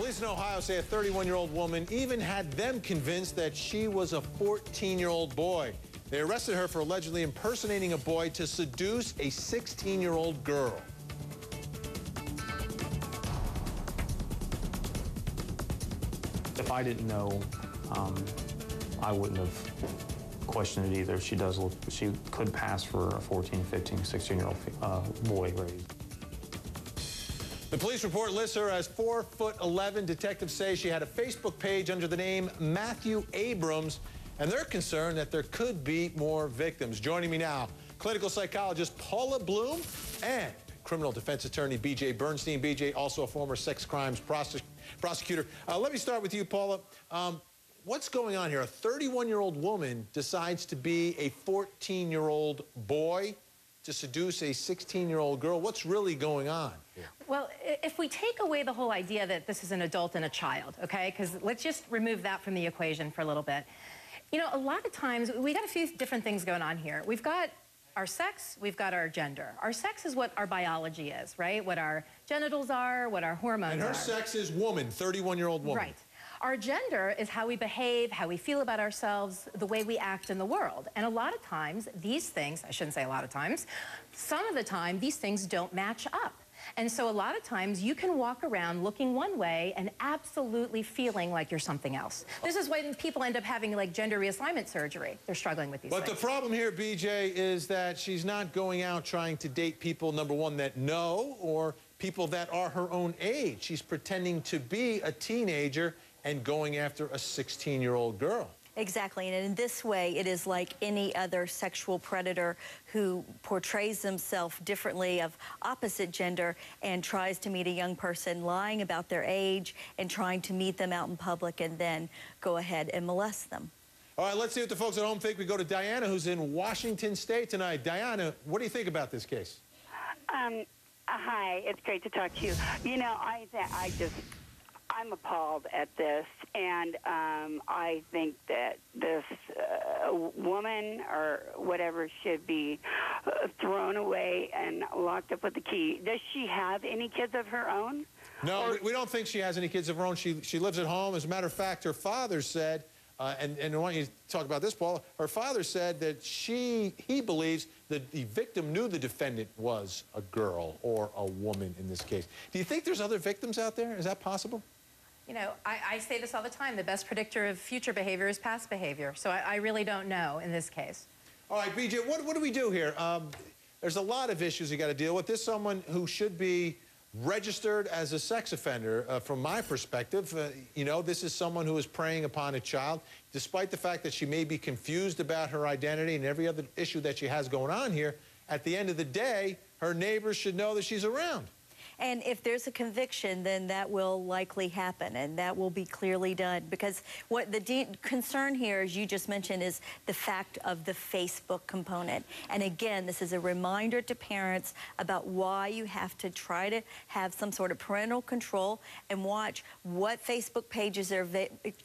Police in Ohio say a 31-year-old woman even had them convinced that she was a 14-year-old boy. They arrested her for allegedly impersonating a boy to seduce a 16-year-old girl. If I didn't know, I wouldn't have questioned it either. She could pass for a 14, 15, 16-year-old boy raised. The police report lists her as 4'11". Detectives say she had a Facebook page under the name Matt Abrams, and they're concerned that there could be more victims. Joining me now, clinical psychologist Paula Bloom and criminal defense attorney B.J. Bernstein. B.J., also a former sex crimes prosecutor. Let me start with you, Paula. What's going on here? A 31-year-old woman decides to be a 14-year-old boy to seduce a 16-year-old girl. What's really going on here? Well, if we take away the whole idea that this is an adult and a child, okay, because let's just remove that from the equation for a little bit. You know, a lot of times, we got a few different things going on here. We've got our sex, we've got our gender. Our sex is what our biology is, right? What our genitals are, what our hormones are. And her sex is woman, 31-year-old woman. Right. Our gender is how we behave, how we feel about ourselves, the way we act in the world. And a lot of times, these things, I shouldn't say a lot of times, some of the time, these things don't match up. And so a lot of times, you can walk around looking one way and absolutely feeling like you're something else. This is when people end up having, like, gender reassignment surgery. They're struggling with these things. But the problem here, BJ, is that she's not going out trying to date people, number one, that know, or people that are her own age. She's pretending to be a teenager and going after a 16-year-old girl. Exactly, and in this way, it is like any other sexual predator who portrays themselves differently of opposite gender and tries to meet a young person lying about their age and trying to meet them out in public and then go ahead and molest them. All right, let's see what the folks at home think. We go to Diana, who's in Washington State tonight. Diana, what do you think about this case? Hi, it's great to talk to you. You know, I'm appalled at this, and I think that this woman or whatever should be thrown away and locked up with the key. Does she have any kids of her own? No, we don't think she has any kids of her own. She lives at home. As a matter of fact, her father said, and I want you to talk about this, Paula, her father said that he believes that the victim knew the defendant was a girl or a woman in this case. Do you think there's other victims out there? Is that possible? You know, I say this all the time. The best predictor of future behavior is past behavior. So I really don't know in this case. All right, BJ, what do we do here? There's a lot of issues you got to deal with. This is someone who should be registered as a sex offender. From my perspective, you know, this is someone who is preying upon a child. Despite the fact that she may be confused about her identity and every other issue that she has going on here, at the end of the day, her neighbors should know that she's around. And if there's a conviction, then that will likely happen, and that will be clearly done. Because what the concern here, as you just mentioned, is the fact of the Facebook component. And again, this is a reminder to parents about why you have to try to have some sort of parental control and watch what Facebook pages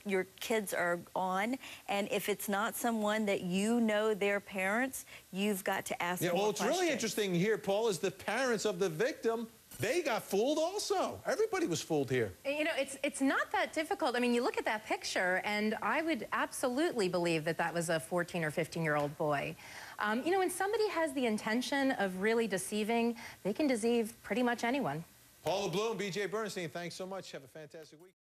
your kids are on. And if it's not someone that you know their parents, you've got to ask more questions. Well, what's really interesting here, Paul, is the parents of the victim. They got fooled also. Everybody was fooled here. You know, it's not that difficult. I mean, you look at that picture, and I would absolutely believe that that was a 14 or 15-year-old boy. You know, when somebody has the intention of really deceiving, they can deceive pretty much anyone. Paula Bloom, B.J. Bernstein, thanks so much. Have a fantastic week.